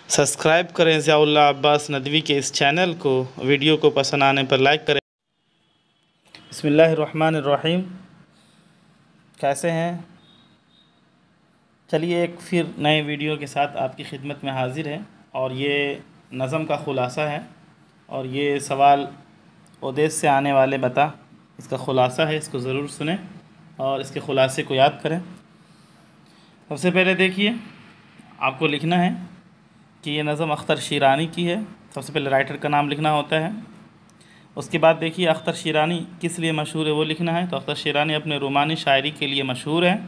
Subscribe करें ज़ियाउल्लाह अब्बास नदवी के इस चैनल को। वीडियो को पसंद आने पर लाइक करें। बिस्मिल्लाहिर्रहमानिर्रहीम। कैसे हैं? चलिए एक फिर नए वीडियो के साथ आपकी खिदमत में हाज़िर है और ये नज़म का ख़ुलासा है और ये सवाल ओदेस से आने वाले बता, इसका ख़ुलासा है। इसको ज़रूर सुनें और इसके ख़ुलासे को याद करें। सबसे पहले देखिए, आपको लिखना है कि ये नज़म अख्तर शीरानी की है। सबसे पहले राइटर का नाम लिखना होता है। उसके बाद देखिए अख्तर शीरानी किस लिए मशहूर है वो लिखना है। तो अख्तर शीरानी अपने रोमानी शायरी के लिए मशहूर है।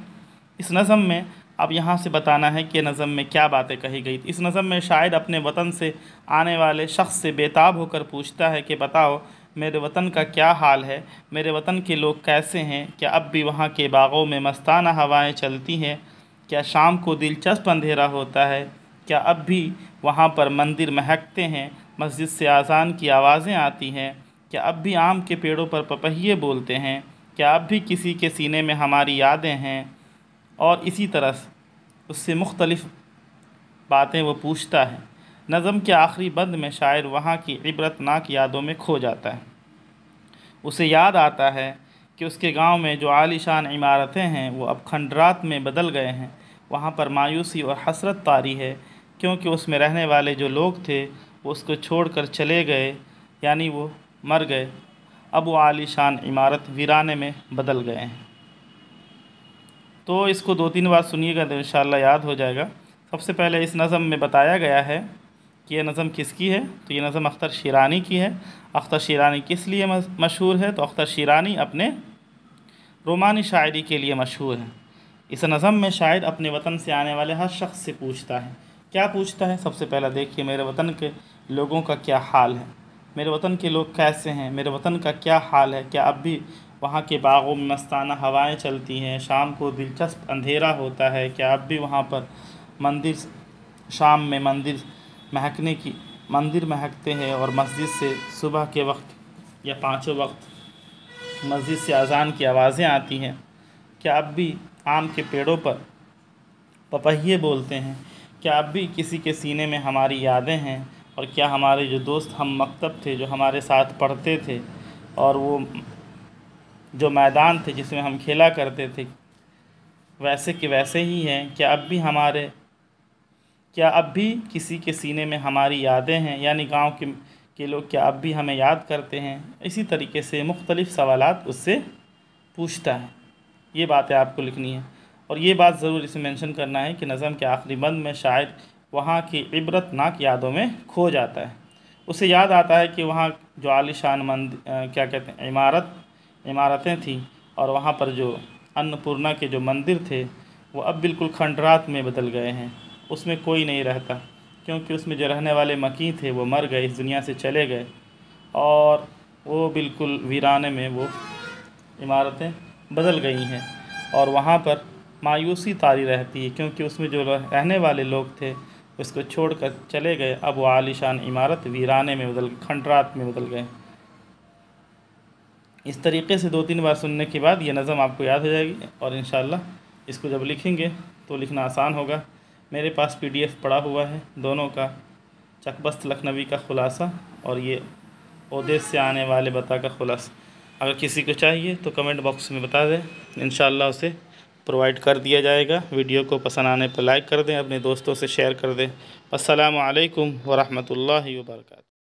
इस नज़म में अब यहाँ से बताना है कि नज़म में क्या बातें कही गई। इस नज़म में शायद अपने वतन से आने वाले शख्स से बेताब होकर पूछता है कि बताओ मेरे वतन का क्या हाल है, मेरे वतन के लोग कैसे हैं, क्या अब भी वहाँ के बागों में मस्ताना हवाएं चलती हैं, क्या शाम को दिलचस्प अंधेरा होता है, क्या अब भी वहाँ पर मंदिर महकते हैं, मस्जिद से आज़ान की आवाज़ें आती हैं, क्या अब भी आम के पेड़ों पर पपहिये बोलते हैं, क्या अब भी किसी के सीने में हमारी यादें हैं। और इसी तरह उससे मुख्तलिफ़ बातें वो पूछता है। नज़म के आखिरी बंद में शायर वहाँ की इबरतनाक यादों में खो जाता है। उसे याद आता है कि उसके गांव में जो आलीशान इमारतें हैं वो अब खंडरात में बदल गए हैं। वहाँ पर मायूसी और हसरत तारी है, क्योंकि उसमें रहने वाले जो लोग थे वो उसको छोड़कर चले गए, यानी वो मर गए। अब वो आलीशान इमारत वीराने में बदल गए हैं। तो इसको 2-3 बार सुनिएगा तो इंशाअल्लाह याद हो जाएगा। सबसे पहले इस नज़म में बताया गया है कि यह नज़म किसकी है। तो ये नज़म अख्तर शीरानी की है। अख्तर शीरानी किस लिए मशहूर है? तो अख्तर शीरानी अपने रोमानी शायरी के लिए मशहूर है। इस नज़म में शायर अपने वतन से आने वाले हर शख्स से पूछता है। क्या पूछता है? सबसे पहला देखिए, मेरे वतन के लोगों का क्या हाल है, मेरे वतन के लोग कैसे हैं, मेरे वतन का क्या हाल है, क्या अब भी वहाँ के बागों में मस्ताना हवाएं चलती हैं, शाम को दिलचस्प अंधेरा होता है, क्या अब भी वहाँ पर शाम में मंदिर महकते हैं और मस्जिद से सुबह के वक्त या पाँचों वक्त मस्जिद से अज़ान की आवाज़ें आती हैं, क्या अब भी आम के पेड़ों पर पपहिये बोलते हैं, क्या अब भी किसी के सीने में हमारी यादें हैं, और क्या हमारे जो दोस्त हम मकतब थे जो हमारे साथ पढ़ते थे और वो जो मैदान थे जिसमें हम खेला करते थे वैसे के वैसे ही हैं, क्या अब भी किसी के सीने में हमारी यादें हैं, यानी गांव के लोग क्या अब भी हमें याद करते हैं। इसी तरीके से मुख्तलिफ़ सवालात उससे पूछता है। ये बातें आपको लिखनी है और ये बात ज़रूर इसे मेंशन करना है कि नज़म के आखिरी बंद में शायर वहाँ की इबरतनाक यादों में खो जाता है। उसे याद आता है कि वहाँ जो आलीशान इमारतें थीं और वहाँ पर जो अन्नपूर्णा के जो मंदिर थे वो अब बिल्कुल खंडरात में बदल गए हैं। उसमें कोई नहीं रहता, क्योंकि उसमें जो रहने वाले मकी थे वो मर गए, इस दुनिया से चले गए और वो बिल्कुल वीराने में वो इमारतें बदल गई हैं और वहाँ पर मायूसी तारी रहती है, क्योंकि उसमें जो रहने वाले लोग थे उसको छोड़कर चले गए। अब वो आलीशान इमारत वीराने में खंडरात में बदल गए। इस तरीके से 2-3 बार सुनने के बाद ये नज़म आपको याद हो जाएगी और इंशाअल्लाह इसको जब लिखेंगे तो लिखना आसान होगा। मेरे पास PDF पड़ा हुआ है दोनों का, चकबस्त लखनवी का ख़ुलासा और ये ओदेस से आने वाले बता का ख़ुलासा। अगर किसी को चाहिए तो कमेंट बॉक्स में बता दें, इंशाअल्लाह उसे प्रोवाइड कर दिया जाएगा। वीडियो को पसंद आने पर लाइक कर दें, अपने दोस्तों से शेयर कर दें। अस्सलामु अलैकुम व रहमतुल्लाहि व बरकातहू।